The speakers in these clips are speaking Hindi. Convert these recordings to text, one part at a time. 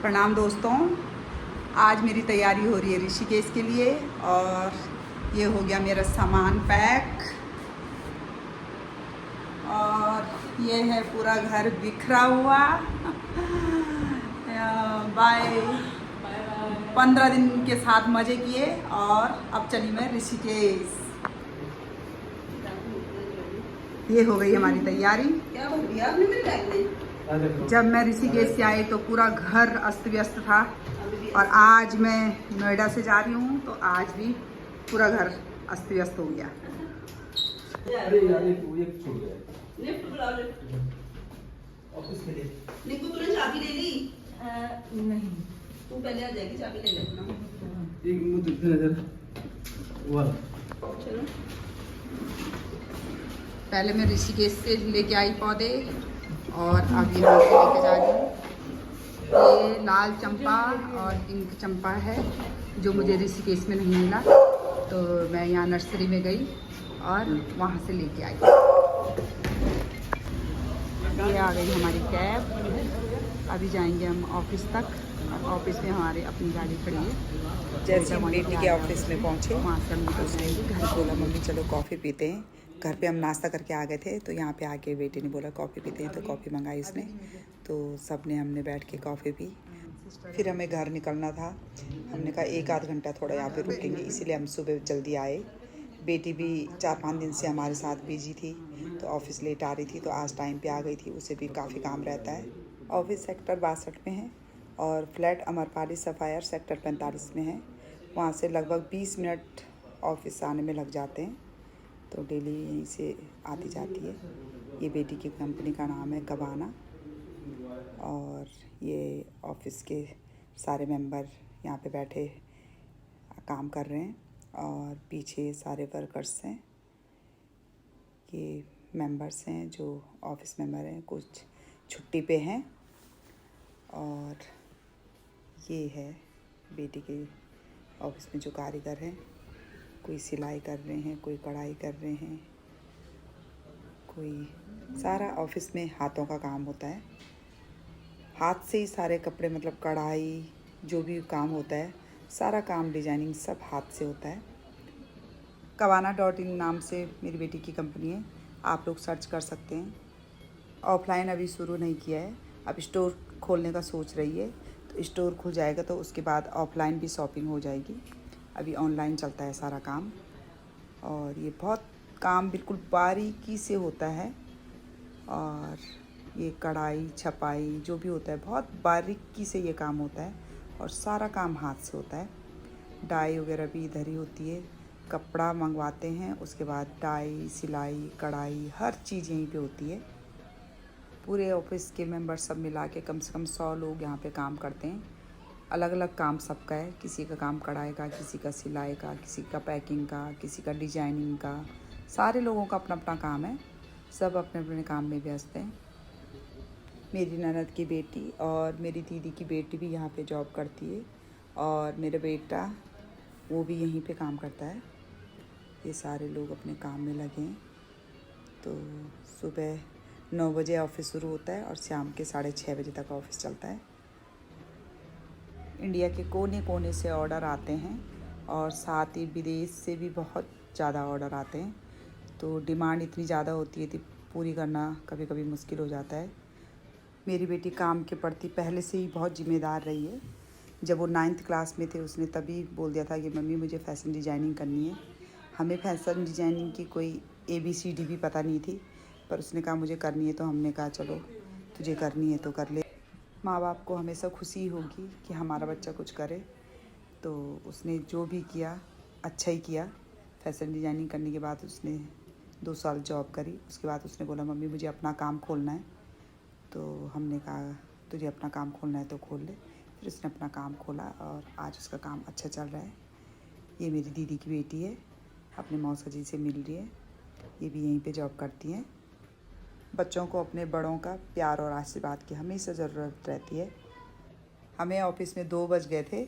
प्रणाम दोस्तों। आज मेरी तैयारी हो रही है ऋषिकेश के लिए और ये हो गया मेरा सामान पैक और ये है पूरा घर बिखरा हुआ। बाय 15 दिन के साथ मज़े किए और अब चली मैं ऋषिकेश। ये हो गई हमारी तैयारी। क्या बोल दिया आपने मेरे बैग में? जब मैं ऋषिकेश से आई तो पूरा घर अस्त व्यस्त था और आज मैं नोएडा से जा रही हूँ तो आज भी पूरा घर अस्त व्यस्त हो गया। अरे यार ये छूट गया। लिफ्ट बुलाओ, लिफ्ट। ऑफिस के लिए निक्कू तूने चाबी ले ली? नहीं। तू पहले आ जाएगी, चाबी ले लेना। एक मुंह दिखने नजर वाला। चलो पहले मैं ऋषिकेश से लेके आई पौधे और अब यहाँ से लेके जा रही हूँ। ये लाल चंपा और पिंक चंपा है जो मुझे ऋषिकेश में नहीं मिला, तो मैं यहाँ नर्सरी में गई और वहाँ से लेके आई। ये आ गई हमारी कैब। अभी जाएंगे हम ऑफिस तक और ऑफिस में हमारे अपनी गाड़ी खड़ी है। जैसे हम बेटी के ऑफिस में पहुँचे वहाँ से हम निकल जाएंगे घर। बोला मम्मी चलो कॉफ़ी पीते हैं। घर पे हम नाश्ता करके आ गए थे तो यहाँ पे आके बेटी ने बोला कॉफ़ी पीते हैं, तो कॉफ़ी मंगाई उसने। तो सब ने हमने बैठ के कॉफ़ी पी। फिर हमें घर निकलना था। हमने कहा एक आध घंटा थोड़ा यहाँ पे रुकेंगे, इसीलिए हम सुबह जल्दी आए। बेटी भी 4-5 दिन से हमारे साथ बिजी थी तो ऑफिस लेट आ रही थी, तो आज टाइम पे आ गई थी। उसे भी काफ़ी काम रहता है। ऑफिस सेक्टर 62 में है और फ्लैट अमरपाली सफ़ायर सेक्टर 45 में है। वहाँ से लगभग 20 मिनट ऑफिस आने में लग जाते हैं, तो डेली यहीं से आती जाती है। ये बेटी की कंपनी का नाम है कबाना और ये ऑफिस के सारे मेंबर यहाँ पे बैठे काम कर रहे हैं और पीछे सारे वर्कर्स हैं। ये मेंबर्स हैं जो ऑफिस मेंबर हैं, कुछ छुट्टी पे हैं। और ये है बेटी के ऑफिस में जो कारीगर हैं, कोई सिलाई कर रहे हैं, कोई कढ़ाई कर रहे हैं, कोई सारा ऑफिस में हाथों का काम होता है। हाथ से ही सारे कपड़े, मतलब कढ़ाई जो भी काम होता है, सारा काम डिजाइनिंग सब हाथ से होता है। kavana.in नाम से मेरी बेटी की कंपनी है, आप लोग सर्च कर सकते हैं। ऑफलाइन अभी शुरू नहीं किया है, अब स्टोर खोलने का सोच रही है, तो स्टोर खुल जाएगा तो उसके बाद ऑफलाइन भी शॉपिंग हो जाएगी। अभी ऑनलाइन चलता है सारा काम और ये बहुत काम बिल्कुल बारीकी से होता है। और ये कढ़ाई छपाई जो भी होता है बहुत बारीकी से ये काम होता है और सारा काम हाथ से होता है। डाई वगैरह भी इधर ही होती है। कपड़ा मंगवाते हैं, उसके बाद डाई, सिलाई, कढ़ाई, हर चीज़ यहीं पे होती है। पूरे ऑफिस के मेंबर सब मिला के कम से कम 100 लोग यहाँ पे काम करते हैं। अलग अलग काम सबका है, किसी का काम कढ़ाई का, किसी का सिलाई का, किसी का पैकिंग का, किसी का डिजाइनिंग का। सारे लोगों का अपना अपना काम है, सब अपने अपने काम में व्यस्त हैं। मेरी ननद की बेटी और मेरी दीदी की बेटी भी यहाँ पे जॉब करती है और मेरा बेटा वो भी यहीं पे काम करता है। ये सारे लोग अपने काम में लगे हैं। तो सुबह 9 बजे ऑफिस शुरू होता है और शाम के 6:30 बजे तक ऑफिस चलता है। इंडिया के कोने कोने से ऑर्डर आते हैं और साथ ही विदेश से भी बहुत ज़्यादा ऑर्डर आते हैं, तो डिमांड इतनी ज़्यादा होती है कि पूरी करना कभी कभी मुश्किल हो जाता है। मेरी बेटी काम के प्रति पहले से ही बहुत ज़िम्मेदार रही है। जब वो 9th क्लास में थे उसने तभी बोल दिया था कि मम्मी मुझे फ़ैशन डिज़ाइनिंग करनी है। हमें फ़ैशन डिज़ाइनिंग की कोई ABCD भी पता नहीं थी, पर उसने कहा मुझे करनी है, तो हमने कहा चलो तुझे करनी है तो कर ले। माँ बाप को हमेशा खुशी होगी कि हमारा बच्चा कुछ करे, तो उसने जो भी किया अच्छा ही किया। फैशन डिज़ाइनिंग करने के बाद उसने 2 साल जॉब करी। उसके बाद उसने बोला मम्मी मुझे अपना काम खोलना है, तो हमने कहा तुझे अपना काम खोलना है तो खोल ले। फिर उसने अपना काम खोला और आज उसका काम अच्छा चल रहा है। ये मेरी दीदी की बेटी है, अपने मौसा जी से मिल रही है। ये भी यहीं पे जॉब करती हैं। बच्चों को अपने बड़ों का प्यार और आशीर्वाद की हमेशा ज़रूरत रहती है। हमें ऑफिस में 2 बज गए थे,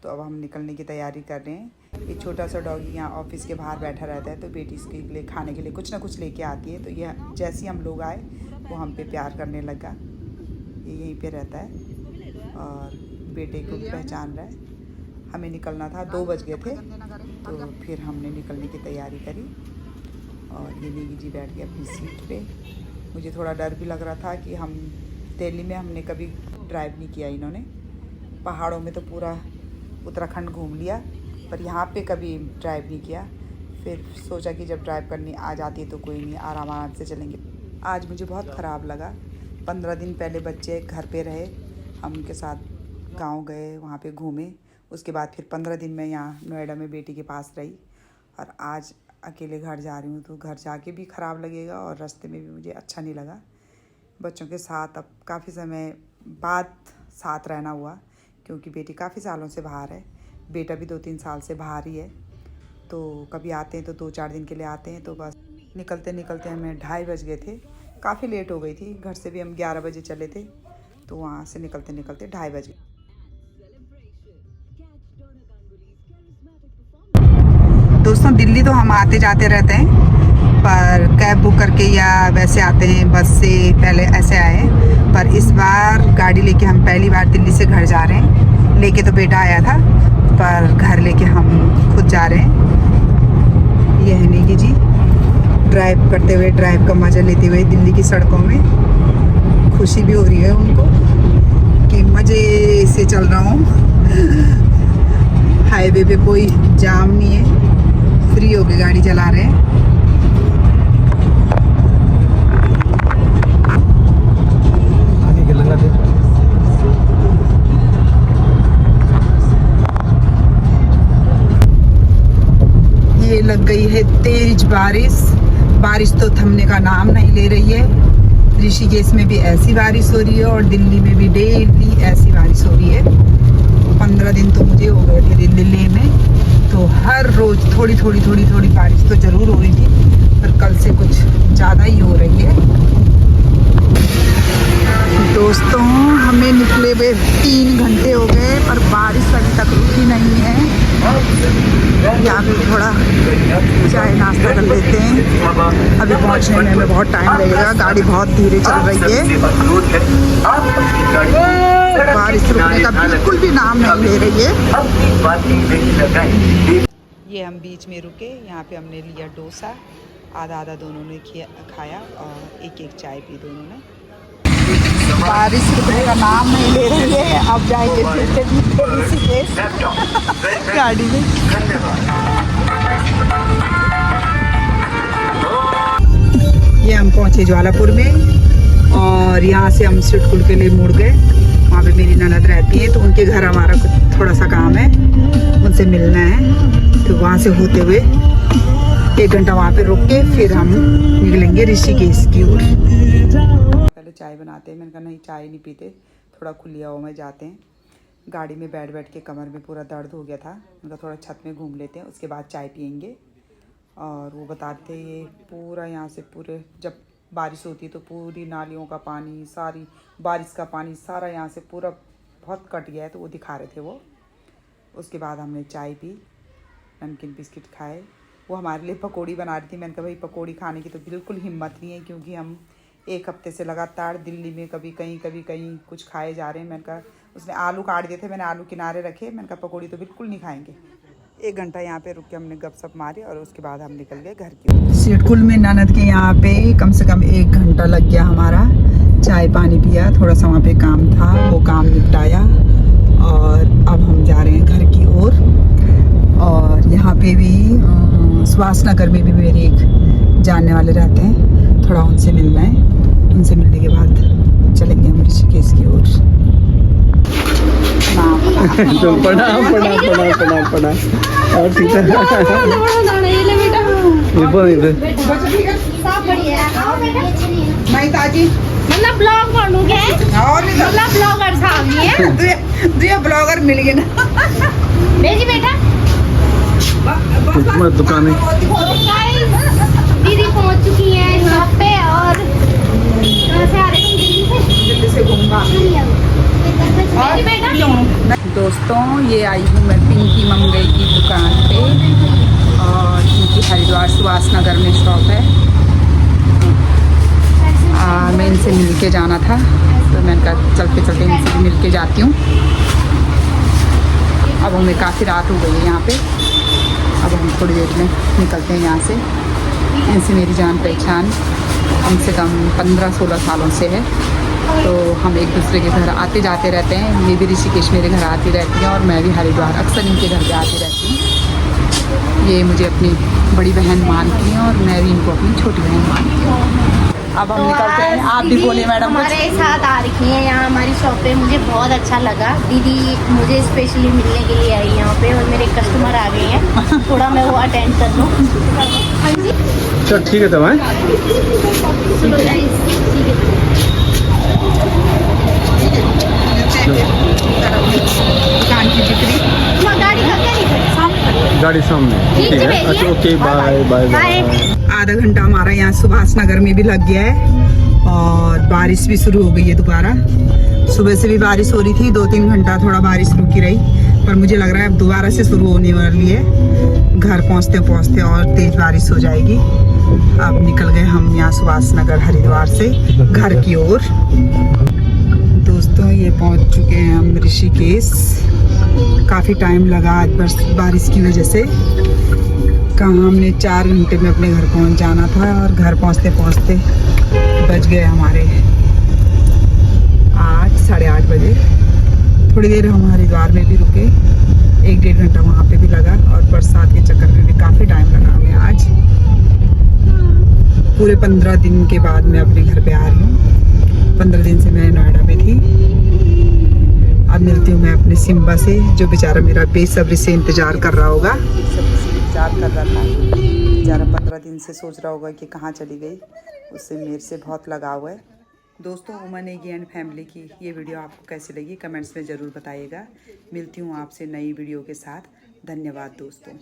तो अब हम निकलने की तैयारी कर रहे हैं। ये छोटा सा डॉगी यहाँ ऑफिस के बाहर बैठा रहता है, तो बेटी इसके लिए खाने के लिए कुछ ना कुछ लेके आती है। तो ये जैसे ही हम लोग आए वो हम पे प्यार करने लगा। ये यहीं पे रहता है और बेटे को भी पहचान रहा है। हमें निकलना था, 2 बज गए थे, तो फिर हमने निकलने की तैयारी करी। और ये नेगी जी बैठ गए अपनी सीट पे। मुझे थोड़ा डर भी लग रहा था कि हम दिल्ली में हमने कभी ड्राइव नहीं किया, इन्होंने पहाड़ों में तो पूरा उत्तराखंड घूम लिया, पर यहाँ पे कभी ड्राइव नहीं किया। फिर सोचा कि जब ड्राइव करनी आ जाती है तो कोई नहीं, आराम आराम से चलेंगे। आज मुझे बहुत ख़राब लगा। 15 दिन पहले बच्चे घर पे रहे, हम उनके साथ गांव गए, वहाँ पे घूमे। उसके बाद फिर 15 दिन मैं यहाँ नोएडा में बेटी के पास रही, और आज अकेले घर जा रही हूँ। तो घर जाके भी ख़राब लगेगा और रास्ते में भी मुझे अच्छा नहीं लगा। बच्चों के साथ अब काफ़ी समय बाद साथ रहना हुआ, क्योंकि बेटी काफ़ी सालों से बाहर है, बेटा भी 2-3 साल से बाहर ही है। तो कभी आते हैं तो 2-4 दिन के लिए आते हैं। तो बस निकलते निकलते हमें 2:30 बज गए थे। काफ़ी लेट हो गई थी, घर से भी हम 11 बजे चले थे, तो वहाँ से निकलते निकलते 2:30 बज गए। दोस्तों, दिल्ली तो हम आते जाते रहते हैं, पर कैब बुक करके या वैसे आते हैं, बस से पहले ऐसे आए। पर इस बार गाड़ी लेके हम पहली बार दिल्ली से घर जा रहे हैं। लेके तो बेटा आया था, पर घर लेके हम खुद जा रहे हैं। ये है नेगी जी ड्राइव करते हुए, ड्राइव का मज़ा लेते हुए दिल्ली की सड़कों में। खुशी भी हो रही है उनको कि मज़े से चल रहा हूँ। हाईवे पे कोई जाम नहीं है, फ्री होके गाड़ी चला रहे हैं। आगे के लगा दे। ये लग गई है तेज बारिश। बारिश तो थमने का नाम नहीं ले रही है। ऋषिकेश में भी ऐसी बारिश हो रही है और दिल्ली में भी डेली ऐसी बारिश हो रही है। 15 दिन तो मुझे हो गए थे दिल्ली में, तो हर रोज थोड़ी थोड़ी बारिश तो ज़रूर हो रही थी, पर कल से कुछ ज़्यादा ही हो रही है। दोस्तों, हमें निकले हुए 3 घंटे हो गए, पर बारिश अभी तक रुकी नहीं है। यहाँ पे थोड़ा चाय नाश्ता कर लेते हैं। अभी पहुँचने में हमें बहुत टाइम लगेगा, गाड़ी बहुत धीरे चल रही है। बारिश रुकने का बिल्कुल भी नाम नहीं ले रही है। ये हम बीच में रुके, यहाँ पे हमने लिया डोसा, आधा दोनों ने खाया और एक चाय पी दोनों ने। बारिश रुकने का नाम नहीं ले रही है। अब जाएंगे फिर से ऋषिकेश गाड़ी में। ये हम पहुँचे ज्वालापुर में, और यहाँ से हम सिडकुल के लिए मुड़ गए। वहाँ पे मेरी ननद रहती है, तो उनके घर हमारा कुछ थोड़ा सा काम है, उनसे मिलना है। तो वहाँ से होते हुए 1 घंटा वहाँ पे रुक के फिर हम निकलेंगे ऋषिकेश की ओर। पहले चाय बनाते हैं। मैंने कहा नहीं, चाय नहीं पीते, थोड़ा खुली हवा में जाते हैं। गाड़ी में बैठ के कमर में पूरा दर्द हो गया था। उनका थोड़ा छत में घूम लेते हैं, उसके बाद चाय पियेंगे। और वो बताते हैं ये पूरा यहाँ से पूरे जब बारिश होती है तो पूरी नालियों का पानी, सारी बारिश का पानी सारा यहाँ से पूरा बहुत कट गया है, तो वो दिखा रहे थे वो। उसके बाद हमने चाय पी, नमकीन बिस्किट खाए। वो हमारे लिए पकौड़ी बना रही थी। मैंने कहा भाई पकौड़ी खाने की तो बिल्कुल हिम्मत नहीं है, क्योंकि हम 1 हफ्ते से लगातार दिल्ली में कभी कहीं कुछ खाए जा रहे हैं। मैंने कहा, उसने आलू काट दिए थे, मैंने आलू किनारे रखे। मैंने कहा पकौड़ी तो बिल्कुल नहीं खाएंगे। 1 घंटा यहाँ पे रुक के हमने गपशप मारी, और उसके बाद हम निकल गए घर की ओर। सिडकुल में ननद के यहाँ पे कम से कम 1 घंटा लग गया हमारा। चाय पानी पिया, थोड़ा सा वहाँ पे काम था, वो काम निपटाया, और अब हम जा रहे हैं घर की ओर। और यहाँ पे भी सुभाष नगर में भी मेरे एक जानने वाले रहते हैं, थोड़ा उनसे मिलना है। उनसे मिलने के बाद चलेंगे हम ऋषिकेश की ओर। तो पढ़ा और सीधा नहीं ताजी मतलब ब्लॉग बनूंगे और मतलब ब्लॉगर साहब ये दुया ब्लॉगर मिल गए ना। बेजी बेटा दुकान दीदी पहुंच चुकी है शॉप पे, और से आ रहे हैं दिल्ली से घूमगा। बेजी बेटा दोस्तों, ये आई हूँ मैं पिंकी मंगई की दुकान पे, और इनकी हरिद्वार सुभाष नगर में शॉप है। मैं इनसे मिल के जाना था, तो मैंने कहा चलते इनसे भी मिल के जाती हूँ। अब हमें काफ़ी रात हो गई है यहाँ पे। अब हम थोड़ी देर में निकलते हैं यहाँ से। इनसे मेरी जान पहचान कम से कम 15-16 सालों से है, तो हम एक दूसरे के घर आते जाते रहते हैं। ये भी ऋषिकेश मेरे घर आती रहती है और मैं भी हरिद्वार अक्सर इनके घर पे आती रहती हूँ। ये मुझे अपनी बड़ी बहन मानती हैं और मैं भी इनको अपनी छोटी बहन मानती हूँ। अब हम निकलते हैं। आप भी बोलिए मैडम। हमारे साथ आ रखी हैं यहाँ हमारी शॉप पे। मुझे बहुत अच्छा लगा। दीदी मुझे स्पेशली मिलने के लिए आई यहाँ पे और मेरे कस्टमर आ गए हैं। थोड़ा मैं वो अटेंड कर लूँ। हाँ जी चल ठीक है तब है। चलो गाइस, ठीक है। दुकान की बिक्री गाड़ी का क्या नहीं गाड़ी सामने। ठीक है भैया। अच्छा ओके बाय बाय बाय। आधा घंटा हमारा यहाँ सुभाष नगर में भी लग गया है और बारिश भी शुरू हो गई है दोबारा। सुबह से भी बारिश हो रही थी, 2-3 घंटा थोड़ा बारिश रुकी रही, पर मुझे लग रहा है अब दोबारा से शुरू होने वाली है। घर पहुँचते पहुँचते और तेज बारिश हो जाएगी। अब निकल गए हम यहाँ सुभाष नगर हरिद्वार से घर की ओर। दोस्तों ये पहुँच चुके हैं हम ऋषिकेश। काफ़ी टाइम लगा आज बारिश की वजह से। कहाँ हमने 4 घंटे में अपने घर पहुंच जाना था और घर पहुंचते पहुंचते बज गए हमारे 8, 8:30 बजे। थोड़ी देर हम हरिद्वार में भी रुके, 1-1.5 घंटा वहाँ पे भी लगा और बरसात के चक्कर में भी काफ़ी टाइम लगा हमें आज। पूरे 15 दिन के बाद मैं अपने घर पे आ रही हूँ। 15 दिन से मैं नोएडा में थी। अब मिलती हूँ मैं अपने सिम्बा से, जो बेचारा मेरा बेसब्री से इंतज़ार कर रहा होगा। इंतजार कर रहा था बेचारा, 15 दिन से सोच रहा होगा कि कहाँ चली गई। उससे मेरे से बहुत लगाव है। दोस्तों वुमन एगी एंड फैमिली की ये वीडियो आपको कैसी लगी कमेंट्स में ज़रूर बताइएगा। मिलती हूँ आपसे नई वीडियो के साथ। धन्यवाद दोस्तों।